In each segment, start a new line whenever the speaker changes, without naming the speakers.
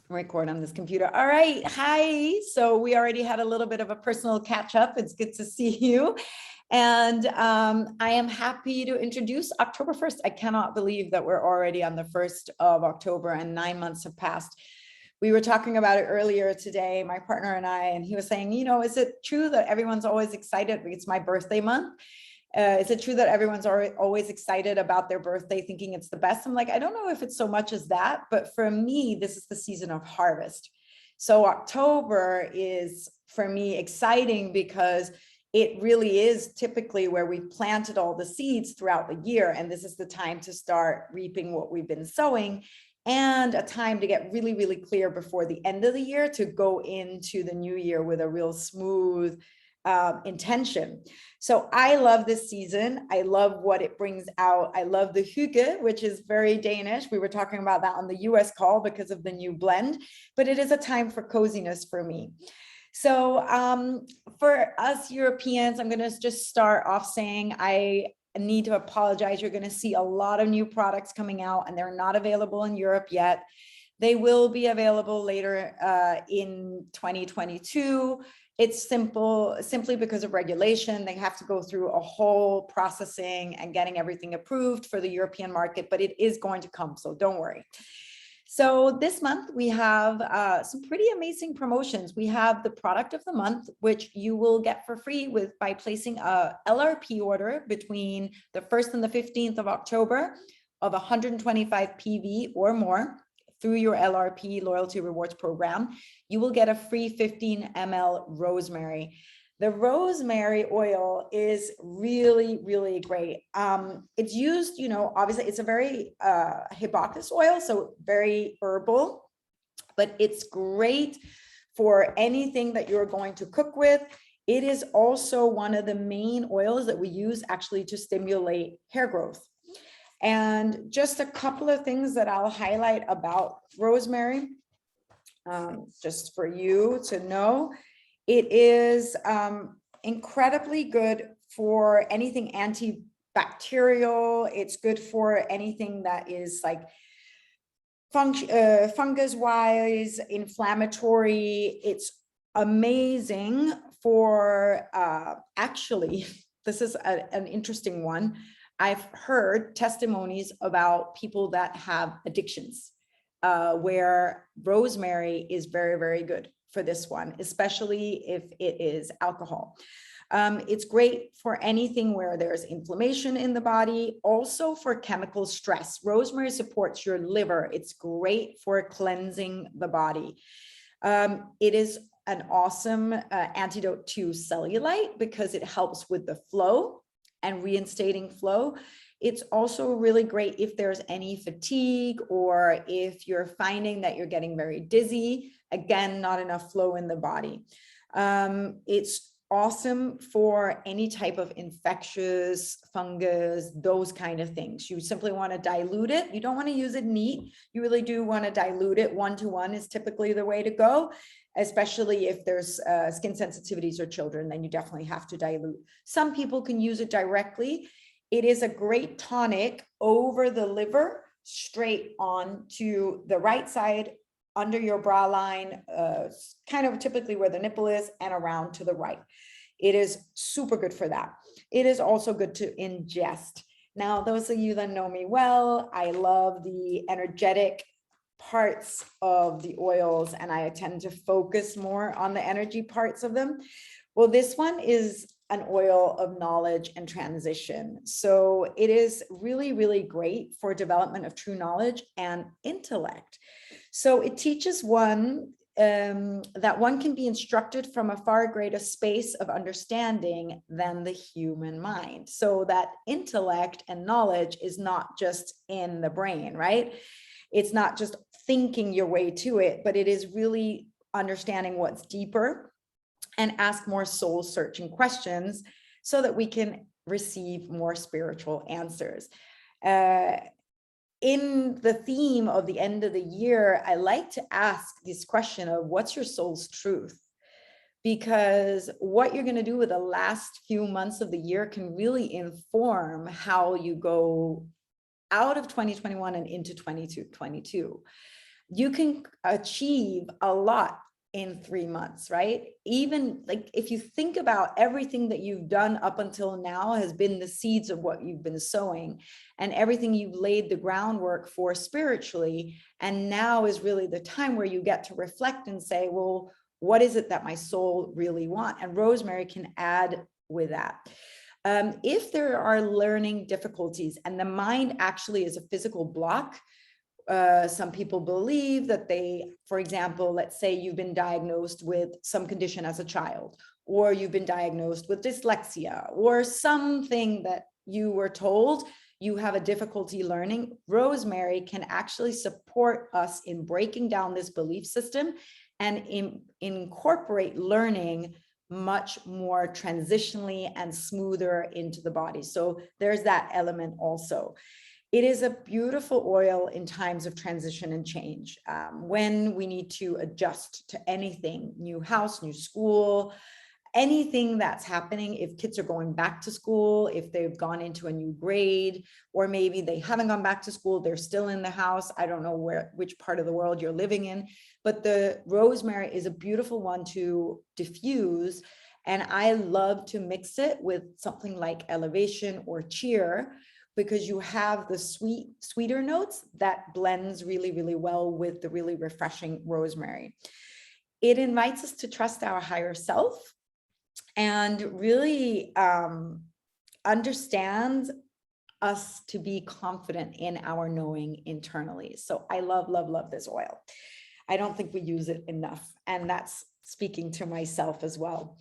Record on this computer. All right. Hi. So we already had a little bit of a personal catch up. It's good to see you. And I am happy to introduce October 1st. I cannot believe that we're already on the 1st of October and 9 months have passed. We were talking about it earlier today, my partner and I, and he was saying, you know, is it true that everyone's always excited? It's my birthday month. Is it true that everyone's always excited about their birthday, thinking it's the best? I'm like, I don't know if it's so much as that, but for me, this is the season of harvest. So October is, for me, exciting because it really is typically where we planted all the seeds throughout the year. And this is the time to start reaping what we've been sowing, and a time to get really, really clear before the end of the year to go into the new year with a real smooth intention. So I love this season. I love what it brings out. I love the hygge, which is very Danish. We were talking about that on the US call because of the new blend, but it is a time for coziness for me. So for us Europeans, I'm going to just start off saying I need to apologize. You're going to see a lot of new products coming out and they're not available in Europe yet. They will be available later in 2022. It's simply because of regulation. They have to go through a whole processing and getting everything approved for the European market, but it is going to come, so don't worry. So this month we have some pretty amazing promotions. We have the product of the month, which you will get for free by placing a LRP order between the 1st and the 15th of October of 125 PV or more. Through your LRP loyalty rewards program, you will get a free 15 ml rosemary. The rosemary oil is really, really great. It's used, you know, obviously it's a very hibiscus oil, so very herbal, but it's great for anything that you're going to cook with. It is also one of the main oils that we use actually to stimulate hair growth. And just a couple of things that I'll highlight about rosemary, just for you to know. It is incredibly good for anything antibacterial. It's good for anything that is like fungus-wise, inflammatory. It's amazing for, actually, this is an interesting one. I've heard testimonies about people that have addictions, where rosemary is very, very good for this one, especially if it is alcohol. It's great for anything where there's inflammation in the body, also for chemical stress. Rosemary supports your liver. It's great for cleansing the body. It is an awesome antidote to cellulite because it helps with the flow and reinstating flow. It's also really great if there's any fatigue or if you're finding that you're getting very dizzy, again, not enough flow in the body. It's awesome for any type of infectious fungus, those kind of things. You simply want to dilute it. You don't want to use it neat. You really do want to dilute it. 1-to-1 is typically the way to go, especially if there's skin sensitivities or children, then you definitely have to dilute. Some people can use it directly. It is a great tonic over the liver, straight on to the right side, under your bra line, kind of typically where the nipple is, and around to the right. It is super good for that. It is also good to ingest. Now, those of you that know me well, I love the energetic parts of the oils, and I tend to focus more on the energy parts of them. Well, this one is an oil of knowledge and transition. So it is really, really great for development of true knowledge and intellect. So it teaches one that one can be instructed from a far greater space of understanding than the human mind. So that intellect and knowledge is not just in the brain, right? It's not just thinking your way to it, but it is really understanding what's deeper and ask more soul searching questions so that we can receive more spiritual answers. In the theme of the end of the year, I like to ask this question of what's your soul's truth? Because what you're going to do with the last few months of the year can really inform how you go out of 2021 and into 2022. You can achieve a lot in 3 months, right? Even like if you think about everything that you've done up until now has been the seeds of what you've been sowing, and everything you've laid the groundwork for spiritually. And now is really the time where you get to reflect and say, well, what is it that my soul really want? And rosemary can add with that. If there are learning difficulties and the mind actually is a physical block, some people believe that they, for example, let's say you've been diagnosed with some condition as a child, or you've been diagnosed with dyslexia, or something that you were told you have a difficulty learning. Rosemary can actually support us in breaking down this belief system and incorporate learning much more transitionally and smoother into the body. So there's that element also. It is a beautiful oil in times of transition and change, when we need to adjust to anything, new house, new school, anything that's happening. If kids are going back to school, if they've gone into a new grade, or maybe they haven't gone back to school, they're still in the house. I don't know which part of the world you're living in, but the rosemary is a beautiful one to diffuse. And I love to mix it with something like elevation or cheer, because you have the sweeter notes that blends really, really well with the really refreshing rosemary. It invites us to trust our higher self and really understand us to be confident in our knowing internally. So I love, love, love this oil. I don't think we use it enough. And that's speaking to myself as well.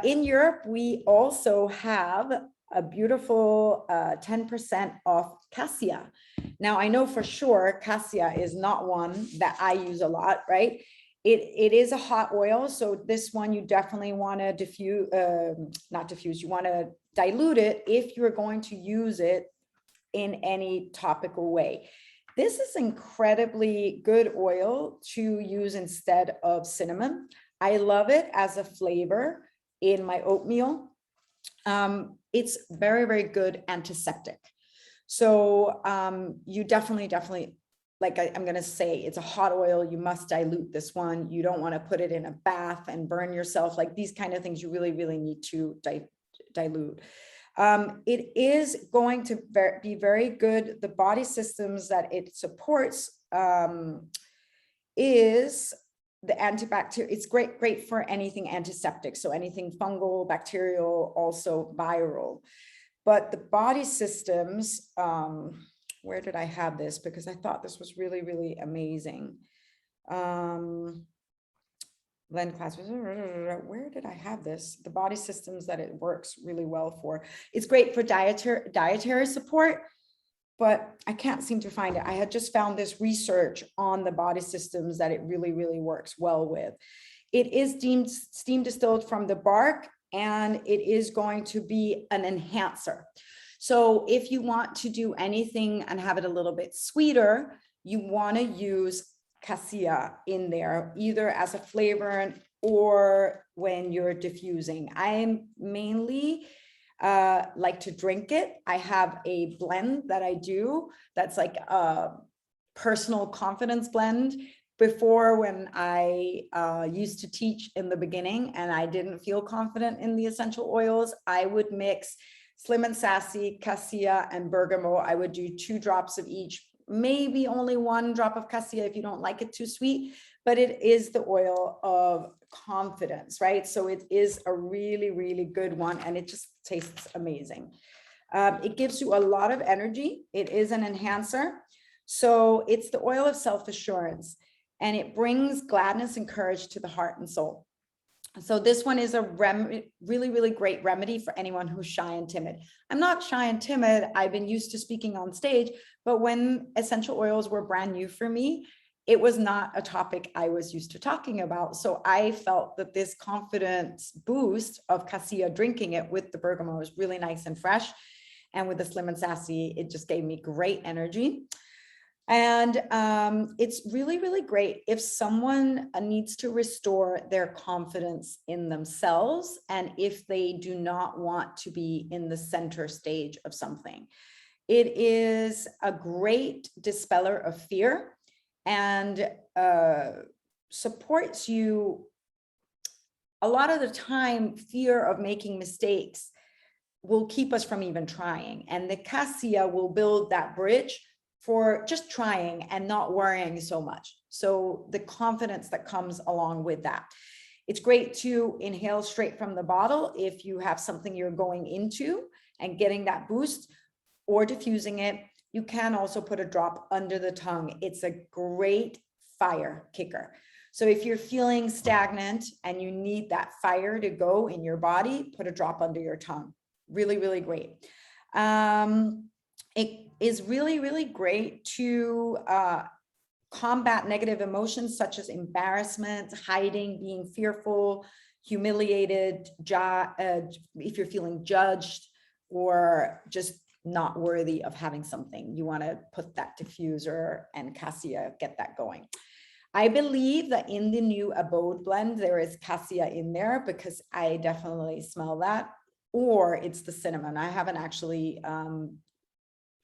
In Europe, we also have a beautiful 10% off cassia. Now, I know for sure cassia is not one that I use a lot, right? It is a hot oil. So this one, you definitely want to diffuse, not diffuse, you want to dilute it if you're going to use it in any topical way. This is incredibly good oil to use instead of cinnamon. I love it as a flavor in my oatmeal. It's very, very good antiseptic. So you definitely, like I'm going to say, it's a hot oil. You must dilute this one. You don't want to put it in a bath and burn yourself. Like these kind of things, you really, really need to dilute. It is going to be very good. The body systems that it supports is the antibacterial. It's great for anything antiseptic. So anything fungal, bacterial, also viral. But the body systems, where did I have this? Because I thought this was really, really amazing. Blend class, where did I have this? The body systems that it works really well for. It's great for dietary support, but I can't seem to find it. I had just found this research on the body systems that it really, really works well with. It is steam distilled from the bark, and it is going to be an enhancer. So if you want to do anything and have it a little bit sweeter, you want to use cassia in there, either as a flavor or when you're diffusing. I mainly like to drink it. I have a blend that I do that's like a personal confidence blend. Before, when I used to teach in the beginning and I didn't feel confident in the essential oils, I would mix Slim and Sassy, cassia, and bergamot. I would do 2 drops of each, maybe only 1 drop of cassia if you don't like it too sweet, but it is the oil of confidence, right? So it is a really, really good one, and it just tastes amazing. It gives you a lot of energy. It is an enhancer. So it's the oil of self-assurance, and it brings gladness and courage to the heart and soul. So this one is a really, really great remedy for anyone who's shy and timid. I'm not shy and timid. I've been used to speaking on stage, but when essential oils were brand new for me, it was not a topic I was used to talking about. So I felt that this confidence boost of cassia, drinking it with the bergamot, was really nice and fresh. And with the Slim and Sassy, it just gave me great energy. And it's really, really great if someone needs to restore their confidence in themselves, and if they do not want to be in the center stage of something. It is a great dispeller of fear. and supports you. A lot of the time, fear of making mistakes will keep us from even trying. And the cassia will build that bridge for just trying and not worrying so much. So the confidence that comes along with that. It's great to inhale straight from the bottle if you have something you're going into and getting that boost, or diffusing it. You can also put a drop under the tongue. It's a great fire kicker. So if you're feeling stagnant and you need that fire to go in your body, put a drop under your tongue. Really, really great. It is really, really great to combat negative emotions such as embarrassment, hiding, being fearful, humiliated, if you're feeling judged or just not worthy of having something. You want to put that diffuser and cassia, get that going. I believe that in the new Abode blend, there is cassia in there because I definitely smell that, or it's the cinnamon. I haven't actually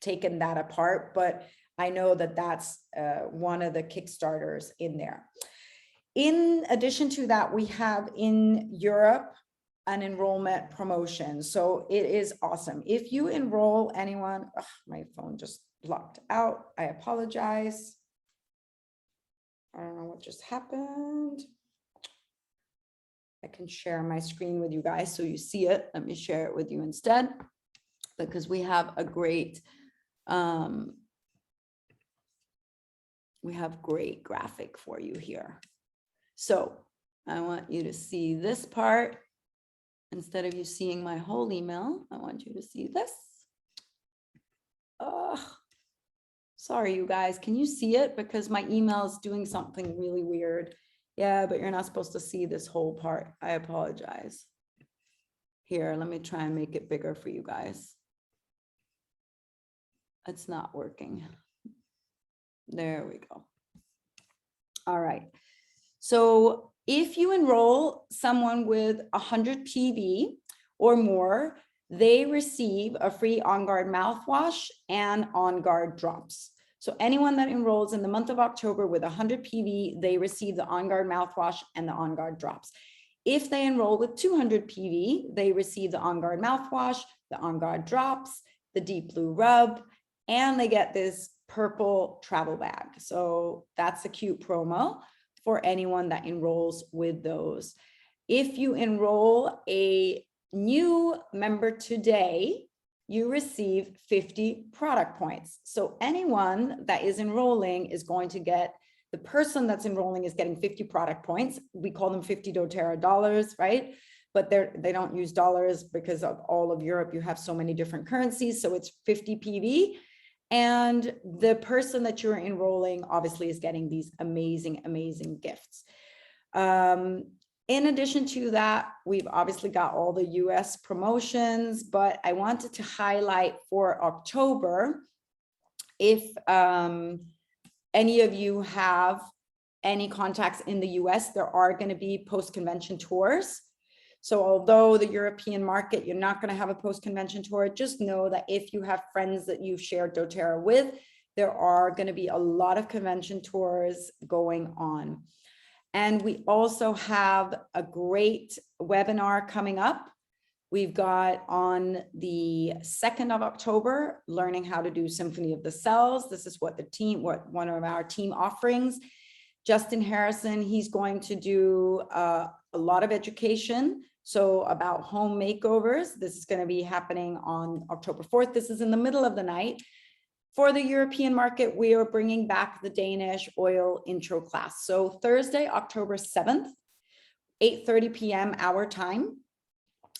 taken that apart, but I know that that's one of the Kickstarters in there. In addition to that, we have in Europe an enrollment promotion. So it is awesome. If you enroll anyone, my phone just locked out. I apologize. I don't know what just happened. I can share my screen with you guys so you see it. Let me share it with you instead, because we have a great, great graphic for you here. So I want you to see this part. Instead of you seeing my whole email, I want you to see this. Sorry, you guys, can you see it? Because my email is doing something really weird. Yeah, but you're not supposed to see this whole part. I apologize. Here, let me try and make it bigger for you guys. It's not working. There we go. All right. So if you enroll someone with 100 PV or more, they receive a free On Guard mouthwash and On Guard drops. So anyone that enrolls in the month of October with 100 PV, they receive the On Guard mouthwash and the On Guard drops. If they enroll with 200 PV, they receive the On Guard mouthwash, the On Guard drops, the deep blue rub, and they get this purple travel bag. So that's a cute promo for anyone that enrolls with those. If you enroll a new member today, you receive 50 product points. So anyone that is enrolling is going to get, the person that's enrolling is getting 50 product points. We call them 50 doTERRA dollars, right? But they don't use dollars because of all of Europe. You have so many different currencies. So it's 50 PV. And the person that you're enrolling obviously is getting these amazing, amazing gifts. In addition to that, we've obviously got all the US promotions, but I wanted to highlight for October, if any of you have any contacts in the US, there are going to be post-convention tours. So although the European market, you're not going to have a post-convention tour, just know that if you have friends that you've shared doTERRA with, there are going to be a lot of convention tours going on. And we also have a great webinar coming up. We've got on the 2nd of October, learning how to do Symphony of the Cells. This is what one of our team offerings. Justin Harrison, he's going to do a lot of education. So about home makeovers, this is going to be happening on October 4th. This is in the middle of the night. For the European market, we are bringing back the Danish oil intro class. So Thursday, October 7th, 8:30 p.m. our time.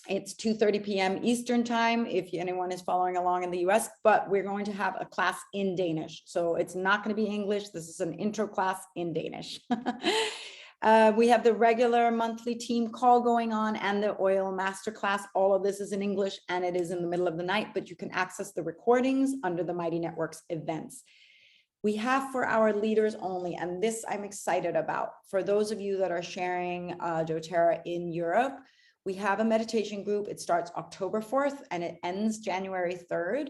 It's 2:30 p.m. Eastern time, if anyone is following along in the US, but we're going to have a class in Danish. So it's not going to be English. This is an intro class in Danish. We have the regular monthly team call going on and the oil masterclass. All of this is in English and it is in the middle of the night, but you can access the recordings under the Mighty Networks events. We have for our leaders only, and this I'm excited about. For those of you that are sharing doTERRA in Europe, we have a meditation group. It starts October 4th and it ends January 3rd.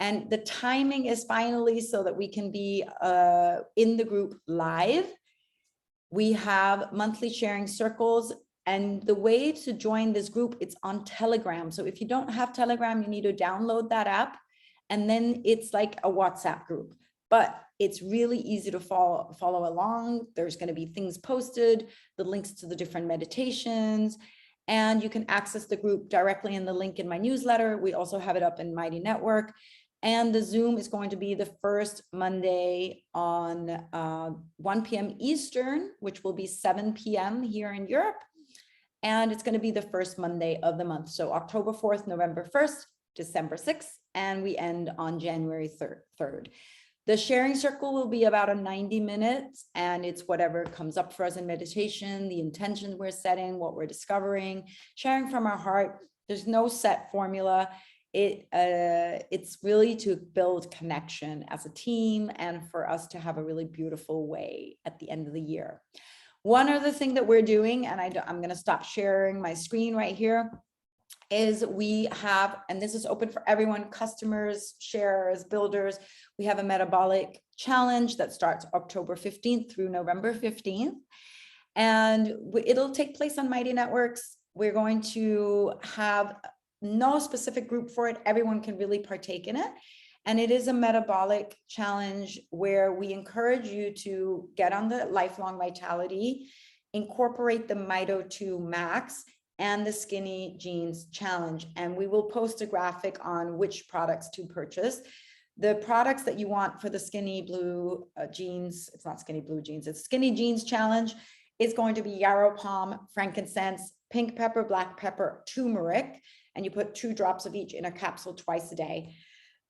And the timing is finally so that we can be in the group live. We have monthly sharing circles, and the way to join this group, it's on Telegram. So if you don't have Telegram, you need to download that app, and then it's like a WhatsApp group, but it's really easy to follow along. There's going to be things posted, the links to the different meditations, and you can access the group directly in the link in my newsletter. We also have it up in Mighty Network. And the Zoom is going to be the first Monday on 1 p.m. Eastern, which will be 7 p.m. here in Europe. And it's going to be the first Monday of the month. So October 4th, November 1st, December 6th, and we end on January 3rd. The sharing circle will be about 90 minutes, and it's whatever comes up for us in meditation, the intentions we're setting, what we're discovering, sharing from our heart. There's no set formula. It's really to build connection as a team and for us to have a really beautiful way at the end of the year. One other thing that we're doing, and I'm going to stop sharing my screen right here, is we have, and this is open for everyone, customers, sharers, builders. We have a metabolic challenge that starts October 15th through November 15th. And it'll take place on Mighty Networks. We're going to have no specific group for it. Everyone can really partake in it. And it is a metabolic challenge where we encourage you to get on the lifelong vitality, incorporate the Mito 2 Max and the skinny jeans challenge. And we will post a graphic on which products to purchase. The products that you want for the skinny blue jeans, it's not skinny blue jeans, it's skinny jeans challenge, is going to be yarrow palm, frankincense, pink pepper, black pepper, turmeric, and you put 2 drops of each in a capsule twice a day.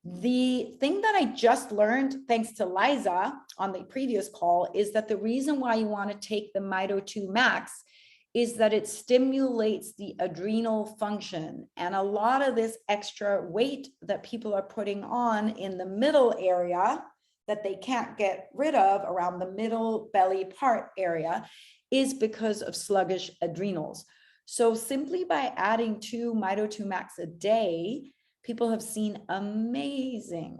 The thing that I just learned, thanks to Liza on the previous call, is that the reason why you want to take the Mito 2 Max is that it stimulates the adrenal function. And a lot of this extra weight that people are putting on in the middle area that they can't get rid of around the middle belly part area is because of sluggish adrenals. So simply by adding 2 Mito 2 Max a day, people have seen amazing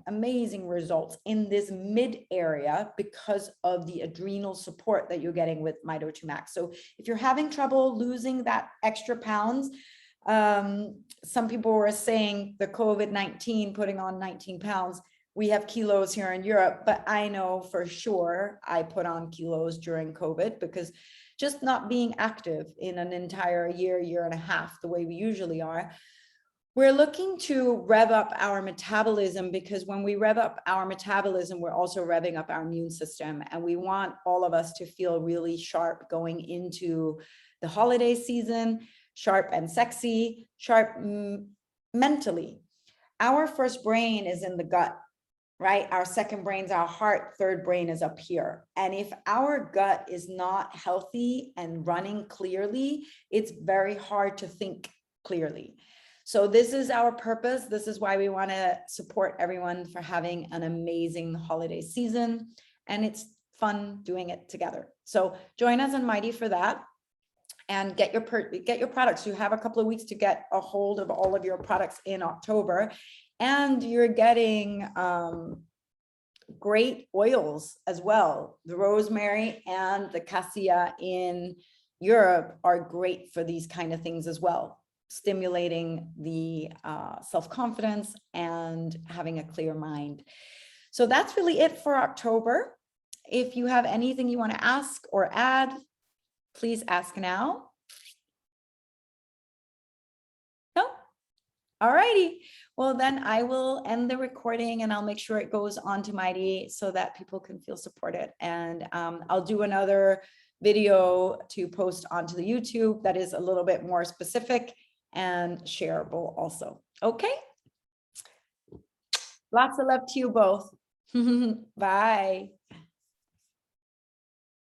results in this mid area because of the adrenal support that you're getting with Mito 2 Max. So if you're having trouble losing that extra pounds, some people were saying the COVID-19 putting on 19 pounds, we have kilos here in Europe, but I know for sure I put on kilos during COVID because just not being active in an entire year and a half, the way we usually are. We're looking to rev up our metabolism, because when we rev up our metabolism, we're also revving up our immune system. And we want all of us to feel really sharp going into the holiday season, sharp and sexy, sharp mentally. Our first brain is in the gut, right? Our second brain's our heart, third brain is up here. And if our gut is not healthy and running clearly, it's very hard to think clearly. So this is our purpose. This is why we want to support everyone for having an amazing holiday season. And it's fun doing it together. So join us on Mighty for that. And get your products. You have a couple of weeks to get a hold of all of your products in October. And you're getting great oils as well. The rosemary and the cassia in Europe are great for these kind of things as well, stimulating the self-confidence and having a clear mind. So that's really it for October. If you have anything you want to ask or add, please ask now. No? All righty. Well, then I will end the recording and I'll make sure it goes on to Mighty so that people can feel supported. And I'll do another video to post onto the YouTube that is a little bit more specific and shareable also. Okay. Lots of love to you both. Bye.